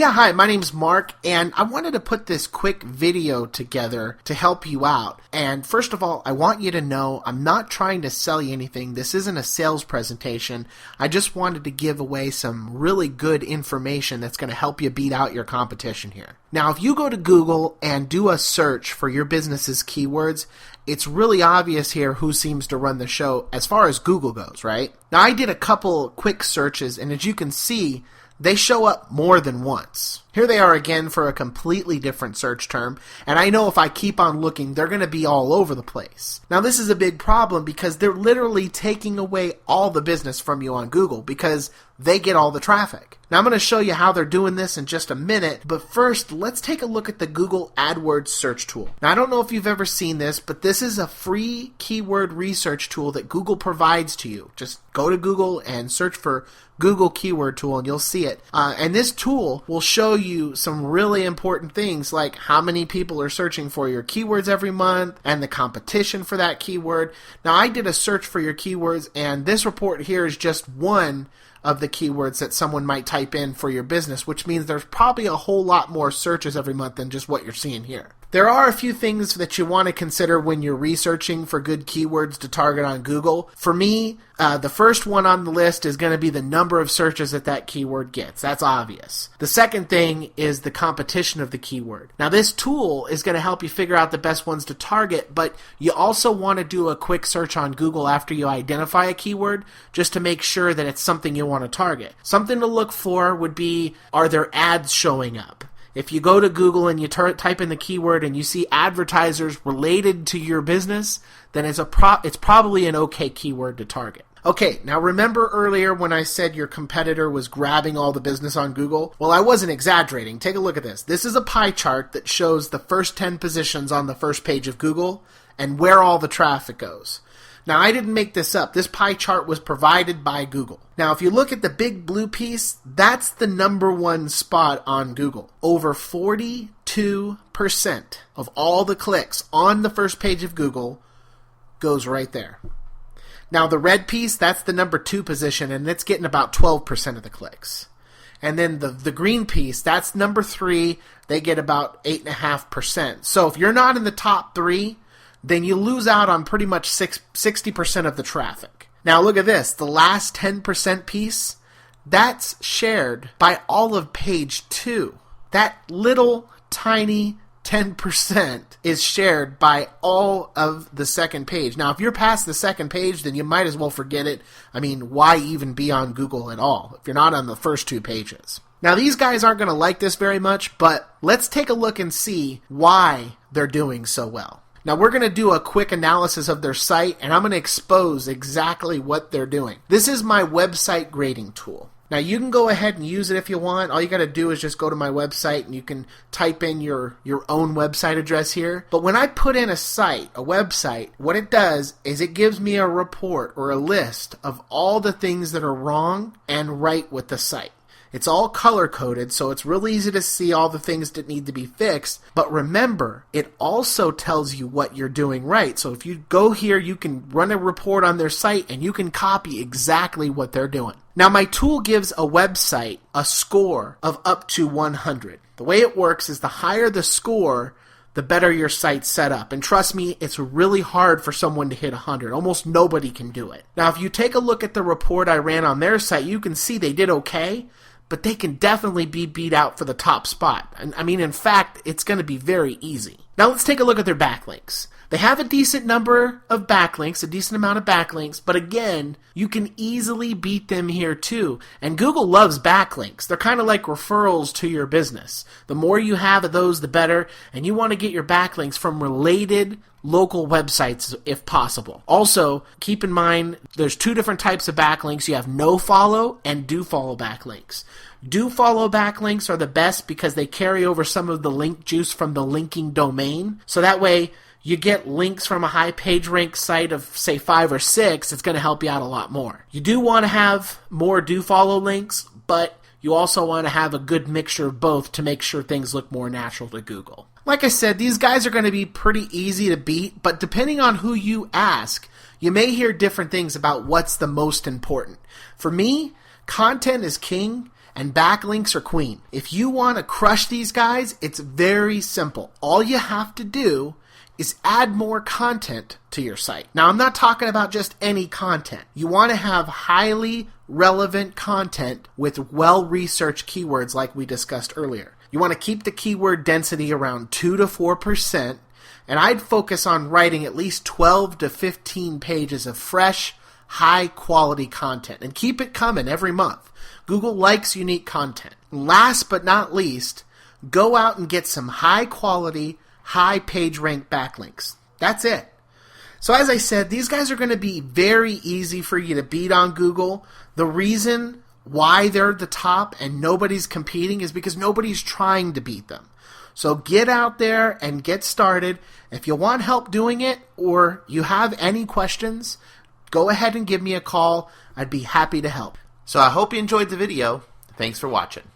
Yeah, hi, my name's Mark, and I wanted to put this quick video together to help you out. And first of all, I want you to know I'm not trying to sell you anything. This isn't a sales presentation. I just wanted to give away some really good information that's going to help you beat out your competition here. Now, if you go to Google and do a search for your business's keywords, it's really obvious here who seems to run the show as far as Google goes, right? Now, I did a couple quick searches, and as you can see, they show up more than once. Here they are again for a completely different search term, and I know if I keep on looking, they're going to be all over the place. Now, this is a big problem because they're literally taking away all the business from you on Google because they get all the traffic. Now, I'm going to show you how they're doing this in just a minute, but first, let's take a look at the Google AdWords search tool. Now, I don't know if you've ever seen this, but this is a free keyword research tool that Google provides to you. Just go to Google and search for Google Keyword Tool and you'll see it. And this tool will show you some really important things like how many people are searching for your keywords every month and the competition for that keyword. Now, I did a search for your keywords, and this report here is just one of the keywords that someone might type in for your business, which means there's probably a whole lot more searches every month than just what you're seeing here. There are a few things that you want to consider when you're researching for good keywords to target on Google. For me, the first one on the list is going to be the number of searches that keyword gets. That's obvious. The second thing is the competition of the keyword. Now, this tool is going to help you figure out the best ones to target, but you also want to do a quick search on Google after you identify a keyword just to make sure that it's something you want to target. Something to look for would be, are there ads showing up? If you go to Google and you type in the keyword and you see advertisers related to your business, then it's probably an okay keyword to target. Okay, now remember earlier when I said your competitor was grabbing all the business on Google? Well, I wasn't exaggerating. Take a look at this. This is a pie chart that shows the first 10 positions on the first page of Google and where all the traffic goes. Now, I didn't make this up. This pie chart was provided by Google. Now, if you look at the big blue piece, that's the number one spot on Google. Over 42% of all the clicks on the first page of Google goes right there. Now, the red piece, that's the number 2 position, and it's getting about 12% of the clicks. And then the green piece, that's number 3. They get about 8.5%. So if you're not in the top 3, then you lose out on pretty much 60% of the traffic. Now look at this. The last 10% piece, that's shared by all of page 2. That little tiny 10% is shared by all of the second page. Now, if you're past the second page, then you might as well forget it. I mean, why even be on Google at all if you're not on the first 2 pages? Now, these guys aren't going to like this very much, but let's take a look and see why they're doing so well. Now, we're going to do a quick analysis of their site, and I'm going to expose exactly what they're doing. This is my website grading tool. Now, you can go ahead and use it if you want. All you got to do is just go to my website, and you can type in your own website address here. But when I put in a website, what it does is it gives me a report or a list of all the things that are wrong and right with the site. It's all color-coded, so it's really easy to see all the things that need to be fixed. But remember, it also tells you what you're doing right. So if you go here, you can run a report on their site, and you can copy exactly what they're doing. Now, my tool gives a website a score of up to 100. The way it works is the higher the score, the better your site's set up. And trust me, it's really hard for someone to hit 100. Almost nobody can do it. Now, if you take a look at the report I ran on their site, you can see they did okay, but they can definitely be beat out for the top spot. I mean, in fact, it's going to be very easy. Now let's take a look at their backlinks. They have a decent number of backlinks, a decent amount of backlinks, but again, you can easily beat them here too. And Google loves backlinks. They're kind of like referrals to your business. The more you have of those, the better, and you want to get your backlinks from related local websites if possible. Also, keep in mind, there's 2 different types of backlinks. You have no follow and do follow backlinks. Do follow backlinks are the best because they carry over some of the link juice from the linking domain. So that way, you get links from a high page rank site of, say, 5 or 6, it's going to help you out a lot more. You do want to have more do follow links, but you also want to have a good mixture of both to make sure things look more natural to Google. Like I said, these guys are going to be pretty easy to beat, but depending on who you ask, you may hear different things about what's the most important. For me, content is king, and backlinks are queen. If you want to crush these guys, it's very simple. All you have to do is add more content to your site. Now, I'm not talking about just any content. You want to have highly relevant content with well-researched keywords like we discussed earlier. You want to keep the keyword density around 2 to 4%, and I'd focus on writing at least 12 to 15 pages of fresh, high-quality content, and keep it coming every month. Google likes unique content. Last but not least, go out and get some high-quality, high page rank backlinks. That's it. So as I said, these guys are going to be very easy for you to beat on Google. The reason why they're the top and nobody's competing is because nobody's trying to beat them. So get out there and get started. If you want help doing it or you have any questions, go ahead and give me a call. I'd be happy to help. So I hope you enjoyed the video. Thanks for watching.